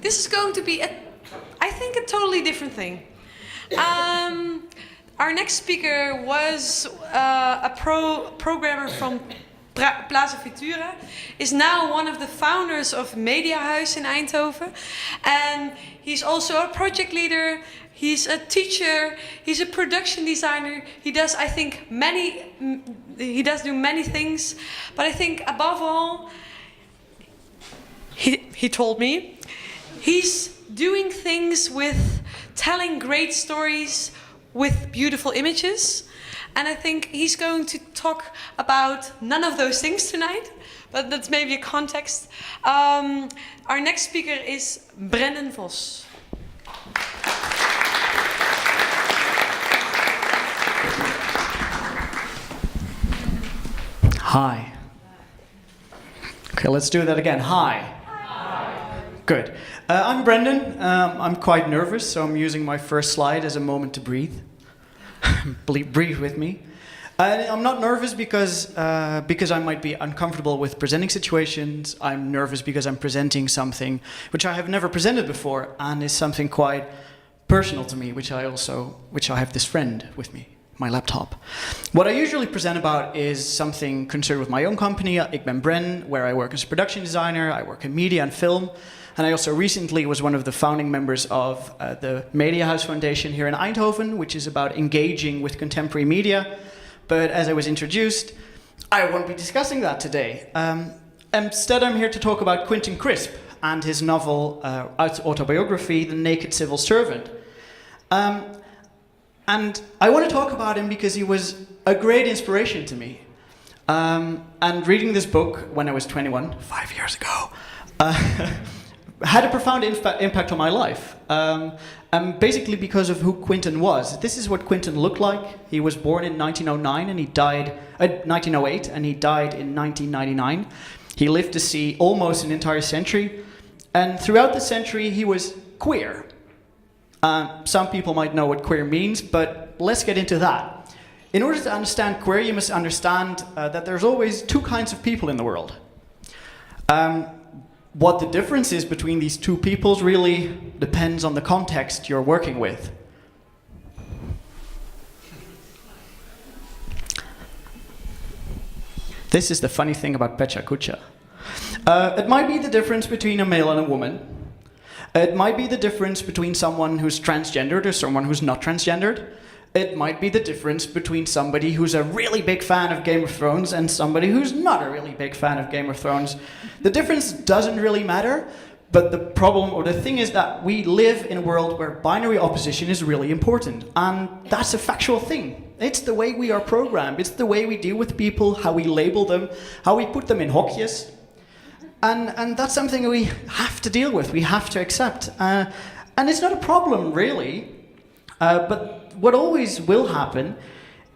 this is going to be, I think, a totally different thing. Our next speaker was a programmer from Plaza Futura, is now one of the founders of Mediahuis in Eindhoven, and he's also a project leader. He's a teacher. He's a production designer. He does, I think, he does do many things, but I think above all, he told me, he's doing things with telling great stories with beautiful images. And I think he's going to talk about none of those things tonight, but that's maybe a context. Our next speaker is Brendan Vos. Hi. Okay, let's do that again. Hi. Hi. Good. I'm Brendan. I'm quite nervous, so I'm using my first slide as a moment to breathe. Breathe with me. I'm not nervous because I might be uncomfortable with presenting situations. I'm nervous because I'm presenting something which I have never presented before and is something quite personal to me, which I have this friend with me, my laptop. What I usually present about is something concerned with my own company, Ik Ben Bren, where I work as a production designer. I work in media and film. And I also recently was one of the founding members of the Mediahuis Foundation here in Eindhoven, which is about engaging with contemporary media. But as I was introduced, I won't be discussing that today. Instead, I'm here to talk about Quinten Crisp and his novel autobiography, The Naked Civil Servant. And I want to talk about him because he was a great inspiration to me. And reading this book when I was 21, 5 years ago, had a profound impact on my life, basically because of who Quinten was. This is what Quinten looked like. He was born in 1909 and he died 1908, and he died in 1999. He lived to see almost an entire century, and throughout the century he was queer. Some people might know what queer means, but let's get into that. In order to understand queer, you must understand that there's always two kinds of people in the world. What the difference is between these two peoples really depends on the context you're working with. This is the funny thing about PechaKucha. It might be the difference between a male and a woman. It might be the difference between someone who's transgendered or someone who's not transgendered. It might be the difference between somebody who's a really big fan of Game of Thrones and somebody who's not a really big fan of Game of Thrones. The difference doesn't really matter, but the problem or the thing is that we live in a world where binary opposition is really important, and that's a factual thing. It's the way we are programmed. It's the way we deal with people, how we label them, how we put them in hokjes. And that's something we have to deal with, we have to accept. And it's not a problem, really, but what always will happen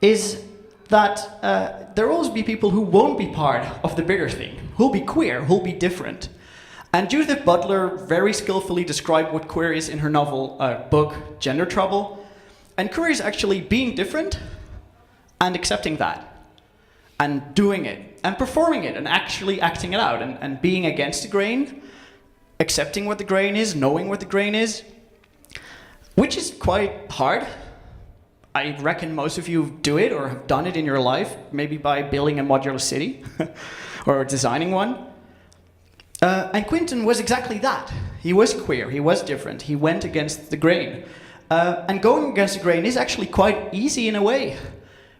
is that there will always be people who won't be part of the bigger thing, who'll be queer, who'll be different. And Judith Butler very skillfully described what queer is in her novel book, Gender Trouble. And queer is actually being different and accepting that, and doing it, and performing it, and actually acting it out, and being against the grain, accepting what the grain is, knowing what the grain is, which is quite hard. I reckon most of you do it or have done it in your life, maybe by building a modular city or designing one. And Quinten was exactly that. He was queer, he was different, he went against the grain. And going against the grain is actually quite easy in a way.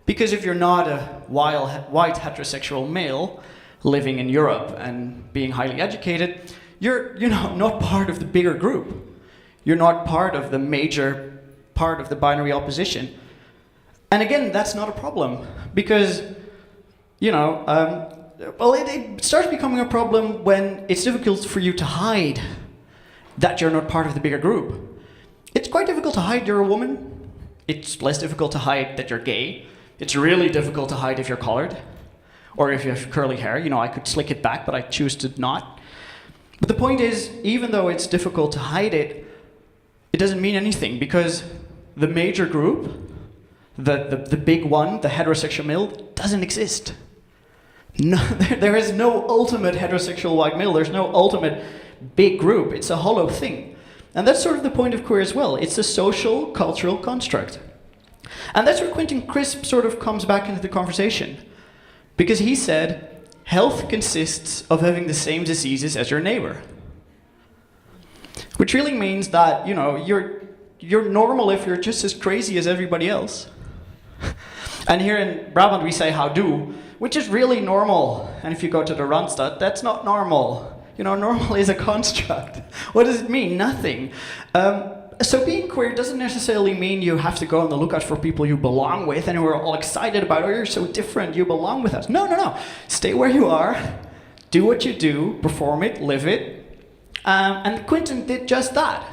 Because if you're not a white heterosexual male living in Europe and being highly educated, you're not part of the bigger group. You're not part of the major part of the binary opposition. And again, that's not a problem, because, it starts becoming a problem when it's difficult for you to hide that you're not part of the bigger group. It's quite difficult to hide you're a woman. It's less difficult to hide that you're gay. It's really difficult to hide if you're colored, or if you have curly hair. I could slick it back, but I choose to not. But the point is, even though it's difficult to hide it, it doesn't mean anything, because the major group, the big one, the heterosexual male, doesn't exist. No, there is no ultimate heterosexual white male. There's no ultimate big group. It's a hollow thing. And that's sort of the point of queer as well. It's a social, cultural construct. And that's where Quinten Crisp sort of comes back into the conversation. Because he said, health consists of having the same diseases as your neighbor. Which really means that, you know, you're normal if you're just as crazy as everybody else. And here in Brabant we say houdoe, which is really normal. And if you go to the Randstad, that's not normal. You know, normal is a construct. What does it mean? Nothing. So being queer doesn't necessarily mean you have to go on the lookout for people you belong with and who are all excited about, oh, you're so different, you belong with us. No, no, no. Stay where you are, do what you do, perform it, live it. And Quinten did just that.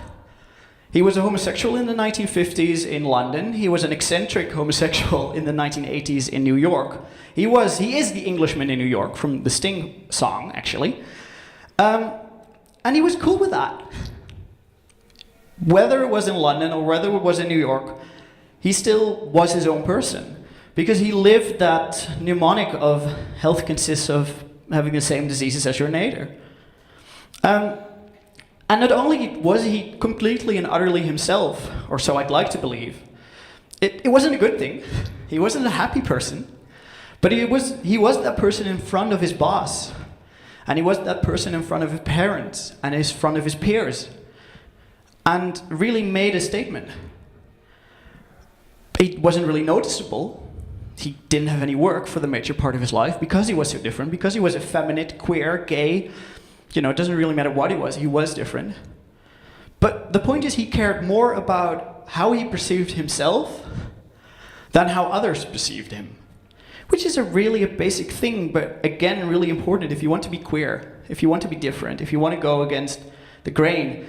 He was a homosexual in the 1950s in London. He was an eccentric homosexual in the 1980s in New York. He is the Englishman in New York, from the Sting song, actually. And he was cool with that. Whether it was in London or whether it was in New York, he still was his own person. Because he lived that mnemonic of health consists of having the same diseases as your neighbor. And not only was he completely and utterly himself, or so I'd like to believe, it wasn't a good thing. He wasn't a happy person. But he was that person in front of his boss. And he was that person in front of his parents and in front of his peers. And really made a statement. It wasn't really noticeable. He didn't have any work for the major part of his life because he was so different, because he was effeminate, queer, gay. You know, it doesn't really matter what he was different. But the point is, he cared more about how he perceived himself than how others perceived him. Which is really a basic thing, but again, really important if you want to be queer, if you want to be different, if you want to go against the grain.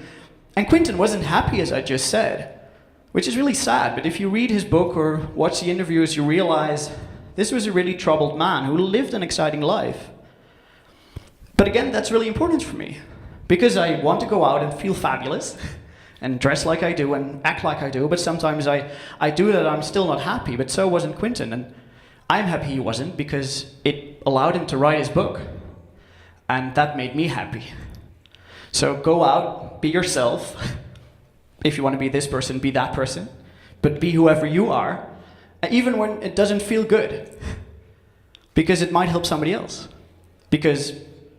And Quinten wasn't happy, as I just said, which is really sad, but if you read his book or watch the interviews, you realize this was a really troubled man who lived an exciting life. But again, that's really important for me, because I want to go out and feel fabulous, and dress like I do, and act like I do, but sometimes I do that, I'm still not happy, but so wasn't Quinten, and I'm happy he wasn't, because it allowed him to write his book, and that made me happy. So go out, be yourself. If you want to be this person, be that person, but be whoever you are, even when it doesn't feel good, because it might help somebody else, because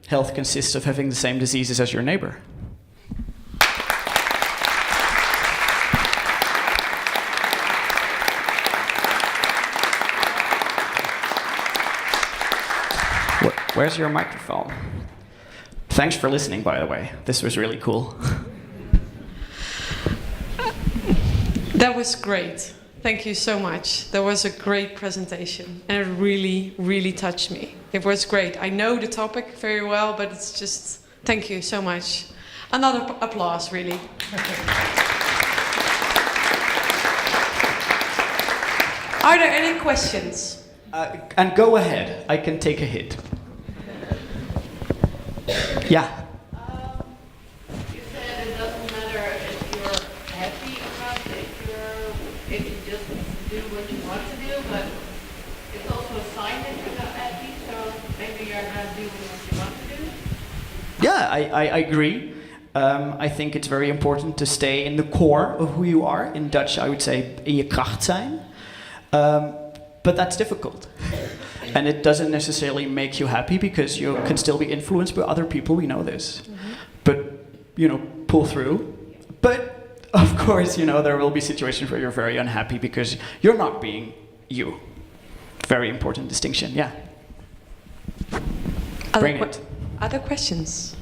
health consists of having the same diseases as your neighbor. Where's your microphone? Thanks for listening, by the way. This was really cool. That was great. Thank you so much. That was a great presentation, and it really, really touched me. It was great. I know the topic very well, but it's just, thank you so much. Another applause, really. Are there any questions? And go ahead. I can take a hit. Yeah. You said it doesn't matter if you're happy or not, if you just do what you want to do, but it's also a sign that you're not happy, so maybe you're not doing what you want to do. Yeah, I agree. I think it's very important to stay in the core of who you are. In Dutch, I would say in je kracht zijn. But that's difficult. And it doesn't necessarily make you happy, because you can still be influenced by other people, we know this. Mm-hmm. But, you know, pull through. But, of course, you know, there will be situations where you're very unhappy because you're not being you. Very important distinction, yeah. Other questions?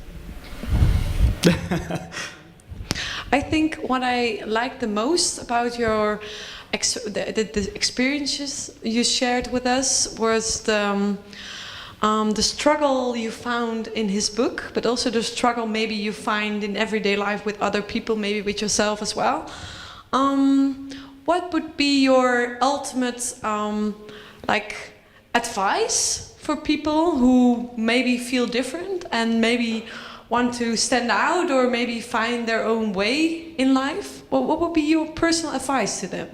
I think what I like the most about your the experiences you shared with us was the struggle you found in his book, but also the struggle maybe you find in everyday life with other people, maybe with yourself as well. What would be your ultimate advice for people who maybe feel different and maybe want to stand out or maybe find their own way in life? What would be your personal advice to them?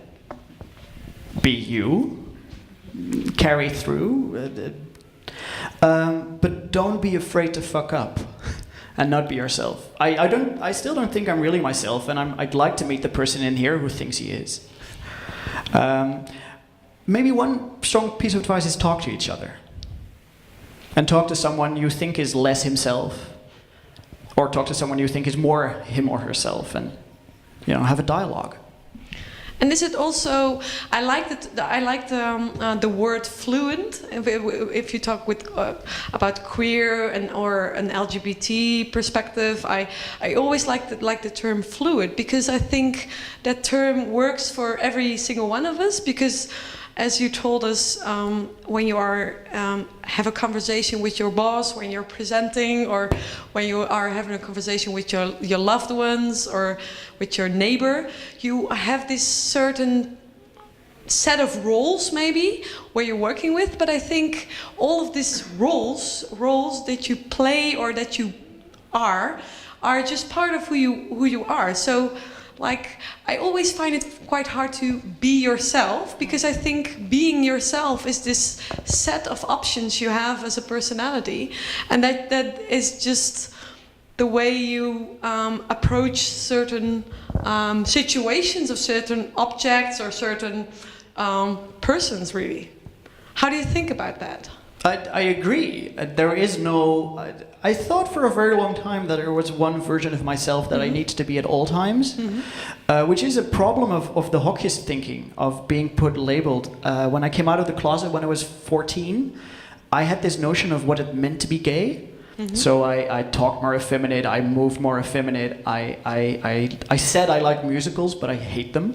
Be you, carry through, but don't be afraid to fuck up. and not be yourself. I still don't think I'm really myself, and I'd like to meet the person in here who thinks he is. Maybe one strong piece of advice is talk to each other. And talk to someone you think is less himself, or talk to someone you think is more him or herself, and have a dialogue. And is it also? I like the word fluent. If you talk about queer or an LGBT perspective, I always like the term fluid, because I think that term works for every single one of us. Because, as you told us, when you have a conversation with your boss, when you're presenting, or when you are having a conversation with your loved ones or with your neighbor, you have this certain set of roles maybe where you're working with. But I think all of these roles that you play or that you are just part of who you are. So, I always find it quite hard to be yourself, because I think being yourself is this set of options you have as a personality, and that is just the way you approach certain situations of certain objects or certain persons, really. How do you think about that? I agree. There is no... I thought for a very long time that there was one version of myself that I need to be at all times, which is a problem of the Hokjes thinking, of being labeled. When I came out of the closet when I was 14, I had this notion of what it meant to be gay. So I talked more effeminate, I moved more effeminate, I said I like musicals, but I hate them.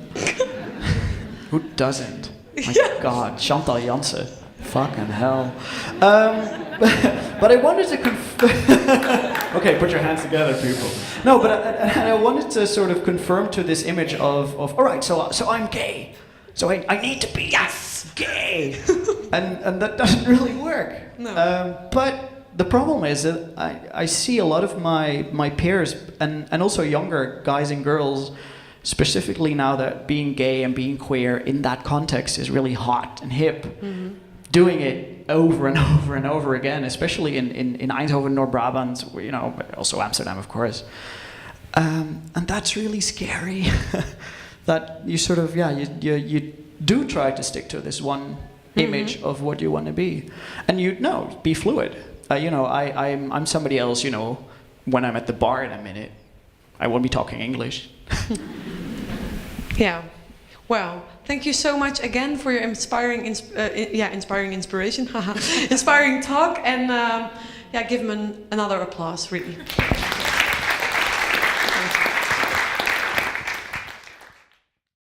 Who doesn't? My God, Chantal Jansen. Fucking hell. But I wanted to okay, put your hands together, people. No, but I wanted to sort of confirm to this image of all right, so I'm gay. So I need to be gay. and that doesn't really work. No. But the problem is that I see a lot of my peers and also younger guys and girls, specifically now that being gay and being queer in that context is really hot and hip. Doing it over and over and over again, especially in Eindhoven, North Brabant, but also Amsterdam, of course. And that's really scary. That you sort of, you do try to stick to this one image of what you want to be. And be fluid. I'm somebody else, when I'm at the bar in a minute, I won't be talking English. Yeah. Well, thank you so much again for your inspiring inspiration, inspiring talk, and give him another applause, really.